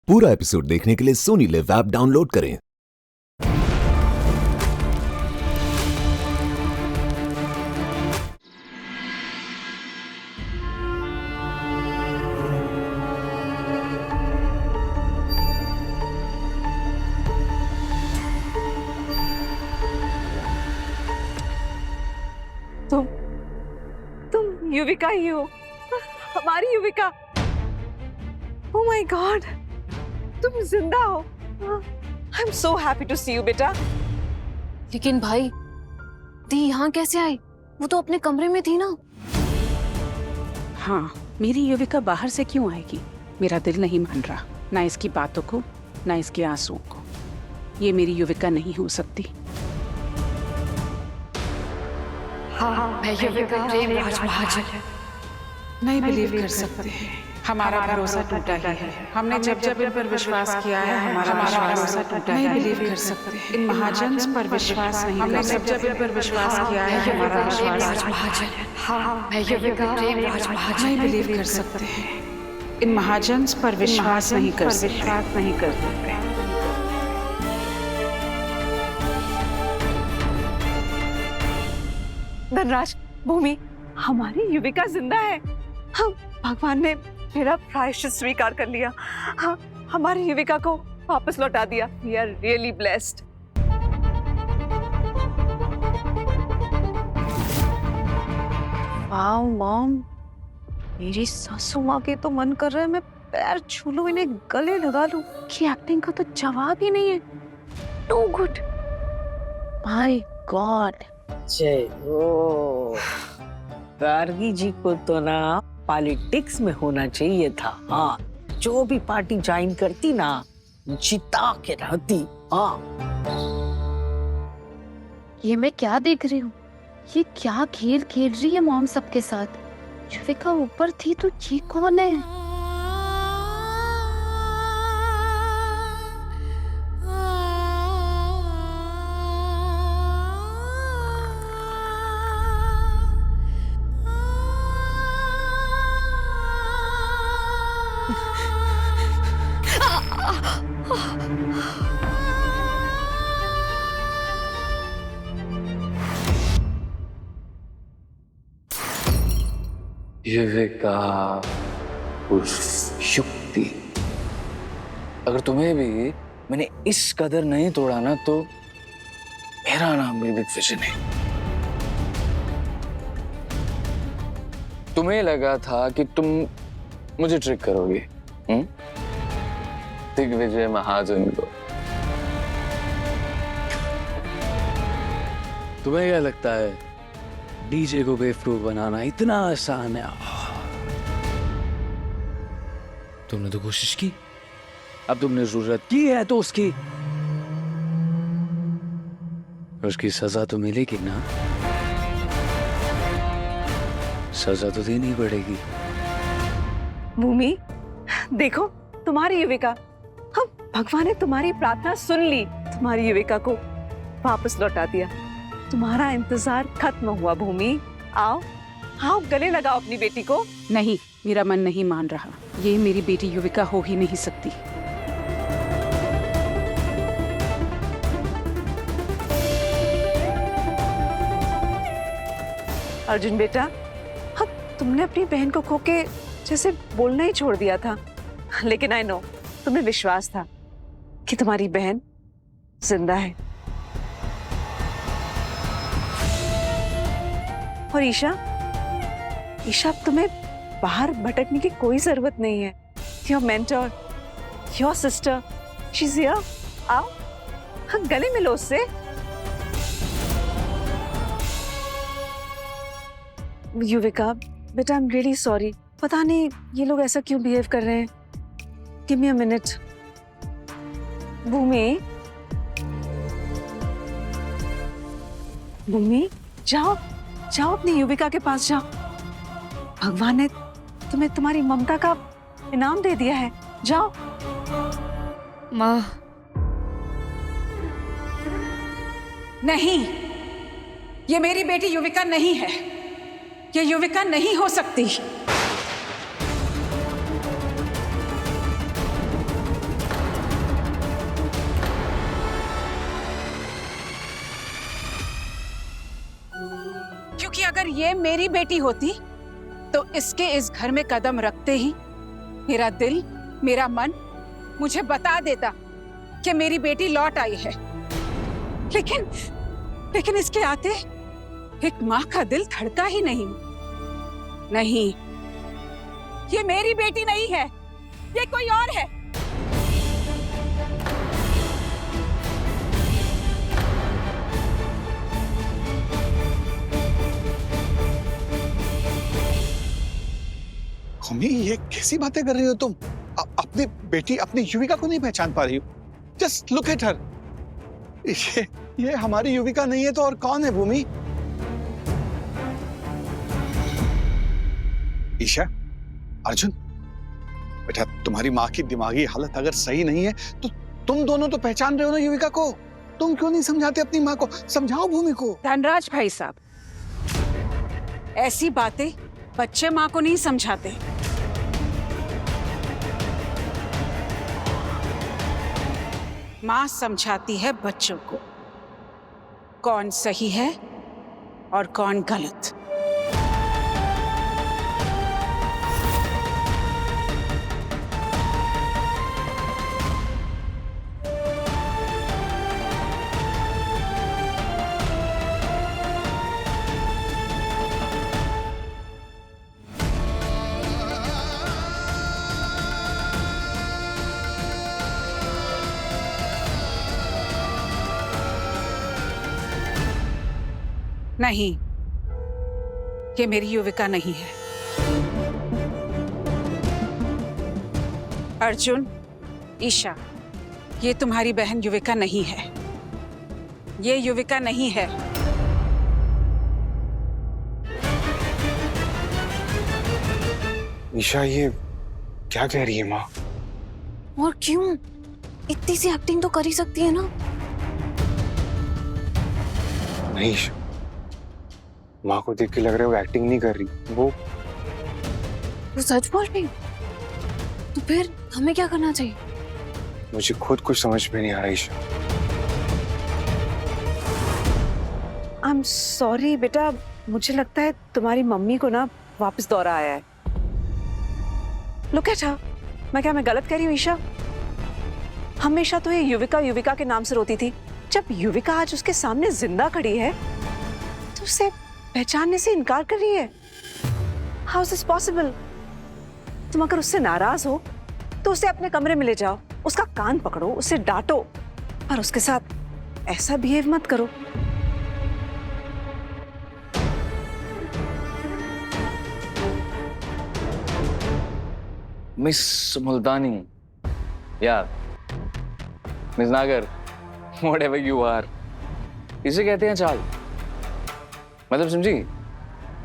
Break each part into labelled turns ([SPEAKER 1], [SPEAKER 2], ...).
[SPEAKER 1] पूरा एपिसोड देखने के लिए सोनी लिव ऐप डाउनलोड करें।
[SPEAKER 2] तुम युविका ही हो, हमारी युविका। ओह माय गॉड, तुम जिंदा हो। I am so happy to see you बेटा।
[SPEAKER 3] लेकिन भाई, दी यहाँ कैसे आई? वो तो अपने कमरे में थी ना।
[SPEAKER 4] हाँ, मेरी युविका बाहर से क्यों आएगी? मेरा दिल नहीं मान रहा, ना इसकी बातों को, ना इसके आंसुओं को। ये मेरी युविका नहीं हो सकती।
[SPEAKER 3] मैं युविका प्रेमराज महाजन
[SPEAKER 4] नहीं बिलीव कर सकते हैं, हमारा भरोसा टूटा ही है। हमने जब जब इन पर विश्वास किया है, हमारा भरोसा टूटा नहीं बिलीव कर सकते। इन महाजन पर विश्वास नहीं, हमने जब जब इन पर विश्वास किया है, हमारा विश्वास
[SPEAKER 3] मैं युविका प्रेमराज महाजन
[SPEAKER 4] नहीं बिलीव कर सकते हैं। इन महाजन पर विश्वास नहीं कर सकते।
[SPEAKER 2] धनराज, भूमि, हमारी युविका जिंदा है। हम भगवान ने मेरा प्रायश्चित स्वीकार कर लिया। हाँ, हमारी युविका को वापस लौटा दिया। We are really blessed. Wow mom, मेरी सासू माँ के तो मन कर रहा है मैं पैर छू लूं, इन्हें गले लगा लूं। की एक्टिंग का तो जवाब ही नहीं है। Too good. My god.
[SPEAKER 5] जय हो। गार्गी जी को तो ना पॉलिटिक्स में होना चाहिए था। हाँ, जो भी पार्टी ज्वाइन करती ना, जिता के रहती। हाँ,
[SPEAKER 3] ये मैं क्या देख रही हूँ? ये क्या खेल खेल रही है मॉम सबके साथ? युविका ऊपर थी तो ये कौन है?
[SPEAKER 6] युविका उर्फ युक्ति। अगर तुम्हें भी मैंने इस कदर नहीं तोड़ा ना, तो मेरा नाम भी दिग्विजय नहीं। तुम्हें लगा था कि तुम मुझे ट्रिक करोगे, दिग्विजय महाजन को। तुम्हें क्या लगता है डीजे को बेवकूफ बनाना इतना आसान है? तुमने तो कोशिश की, अब तुमने जरूरत की है तो उसकी सजा तो मिलेगी ना। सजा तो देनी पड़ेगी।
[SPEAKER 2] भूमि, देखो तुम्हारी युविका। हम भगवान ने तुम्हारी प्रार्थना सुन ली, तुम्हारी युविका को वापस लौटा दिया। तुम्हारा इंतजार खत्म हुआ। भूमि, आओ आओ, गले लगाओ अपनी बेटी को।
[SPEAKER 4] नहीं, मेरा मन नहीं मान रहा। ये मेरी बेटी युविका हो ही नहीं सकती।
[SPEAKER 2] अर्जुन बेटा, हाँ, तुमने अपनी बहन को खो के जैसे बोलना ही छोड़ दिया था, लेकिन आई नो, तुम्हें विश्वास था कि तुम्हारी बहन जिंदा है। और ईशा, अब तुम्हें बाहर भटकने की कोई जरूरत नहीं है। Your mentor, your sister, she is here. आओ, हाँ, गले मिलो उससे। युविका बेटा, आई एम रियली सॉरी। पता नहीं ये लोग ऐसा क्यों बिहेव कर रहे हैं। Give me a minute. भूमि, भूमि, जाओ जाओ, अपनी युविका के पास जाओ। भगवान ने तुम्हें तुम्हारी ममता का इनाम दे दिया है। जाओ।
[SPEAKER 3] माँ,
[SPEAKER 4] नहीं, ये मेरी बेटी युविका नहीं है। ये युविका नहीं हो सकती। अगर ये मेरी बेटी होती तो इसके इस घर में कदम रखते ही मेरा दिल, मेरा मन मुझे बता देता कि मेरी बेटी लौट आई है। लेकिन इसके आते एक माँ का दिल धड़का ही नहीं। नहीं, ये मेरी बेटी नहीं है, ये कोई और है।
[SPEAKER 7] मम्मी, ये कैसी बातें कर रही हो तुम? अपनी बेटी, अपनी युविका को नहीं पहचान पा रही हो? Just look at her. ये हमारी युविका नहीं है तो और कौन है भूमि? ईशा, अर्जुन, बेटा तुम्हारी माँ की दिमागी हालत अगर सही नहीं है तो तुम दोनों तो पहचान रहे हो ना युविका को। तुम क्यों नहीं समझाते अपनी माँ को? समझाओ भूमि को।
[SPEAKER 4] धनराज भाई साहब, ऐसी बातें बच्चे माँ को नहीं समझाते। माँ समझाती है बच्चों को कौन सही है और कौन गलत। नहीं, ये मेरी युविका नहीं है। अर्जुन, ईशा, ये तुम्हारी बहन युविका नहीं है। ये युविका नहीं है।
[SPEAKER 8] ईशा, ये क्या कह रही है माँ?
[SPEAKER 9] और क्यों? इतनी सी एक्टिंग तो कर ही सकती है ना।
[SPEAKER 8] नहीं ईशा, माँ को देख के लग रहा है वो एक्टिंग नहीं कर रही, वो
[SPEAKER 9] सच बोल रही। तो फिर हमें क्या करना चाहिए?
[SPEAKER 8] मुझे खुद कुछ समझ में नहीं आ रहा ईशा।
[SPEAKER 2] आई एम सॉरी बेटा, मुझे लगता है तुम्हारी मम्मी को ना वापस दौरा आया है। Look at her. मैं गलत कह रही हूँ ईशा? हमेशा तो ये युविका युविका के नाम से रोती थी। जब युविका आज उसके सामने जिंदा खड़ी है तो उसे पहचानने से इनकार कर रही है। How is this possible? तुम अगर उससे नाराज हो तो उसे अपने कमरे में ले जाओ, उसका कान पकड़ो, उसे डांटो, पर उसके साथ ऐसा बिहेव मत करो।
[SPEAKER 6] मिस मुल्तानी, यार, मिस नागर, व्हाटएवर यू आर, इसे कहते हैं चाल। मतलब समझी?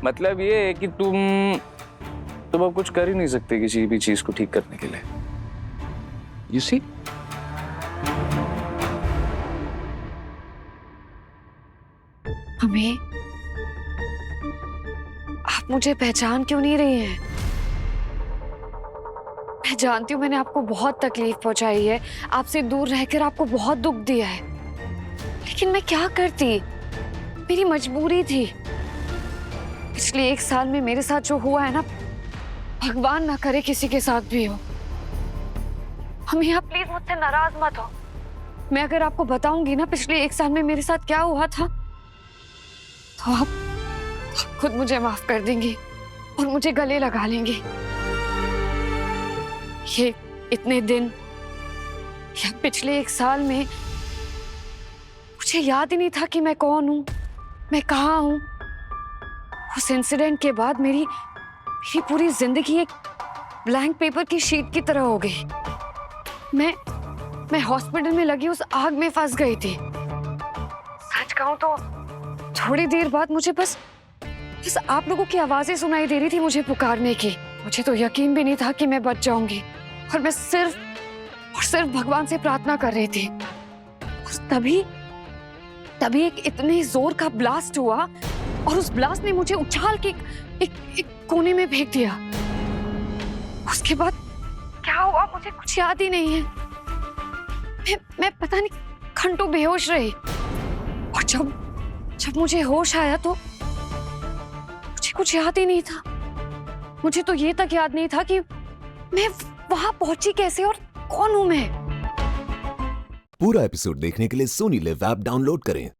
[SPEAKER 6] मतलब ये है कि तुम अब कुछ कर ही नहीं सकते किसी भी चीज को ठीक करने के लिए। You see?
[SPEAKER 9] हमें आप मुझे पहचान क्यों नहीं रही हैं? मैं जानती हूँ मैंने आपको बहुत तकलीफ पहुंचाई है, आपसे दूर रहकर आपको बहुत दुख दिया है, लेकिन मैं क्या करती? मेरी मजबूरी थी। पिछले 1 साल में मेरे साथ जो हुआ है ना, भगवान ना करे किसी के साथ भी हो। हमें आप प्लीज मुझसे नाराज मत हो। मैं अगर आपको बताऊंगी ना पिछले 1 साल में मेरे साथ क्या हुआ था, तो आप खुद मुझे माफ कर देंगी और मुझे गले लगा लेंगी। ये इतने दिन या पिछले 1 साल में मुझे याद ही नहीं था कि मैं कौन हूं, मैं कहाँ हूं। उस इंसिडेंट के बाद मेरी पूरी जिंदगी एक ब्लैंक पेपर की शीट की तरह हो गई। मैं हॉस्पिटल में लगी उस आग में फंस गई थी। सच कहूं तो थोड़ी देर बाद मुझे बस आप लोगों की आवाजें सुनाई दे रही थी मुझे पुकारने की। मुझे तो यकीन भी नहीं था कि मैं बच जाऊंगी, और मैं सिर्फ भगवान से प्रार्थना कर रही थी। और तभी एक इतने जोर का ब्लास्ट हुआ और उस ब्लास्ट ने मुझे उछाल के एक कोने में फेंक दिया। उसके बाद क्या हुआ मुझे कुछ याद ही नहीं है। मैं पता नहीं घंटों बेहोश रही, और जब मुझे होश आया तो कुछ याद ही नहीं था। मुझे तो ये तक याद नहीं था कि मैं वहां पहुंची कैसे और कौन हूं मैं।
[SPEAKER 1] पूरा एपिसोड देखने के लिए सोनी लिव ऐप डाउनलोड करें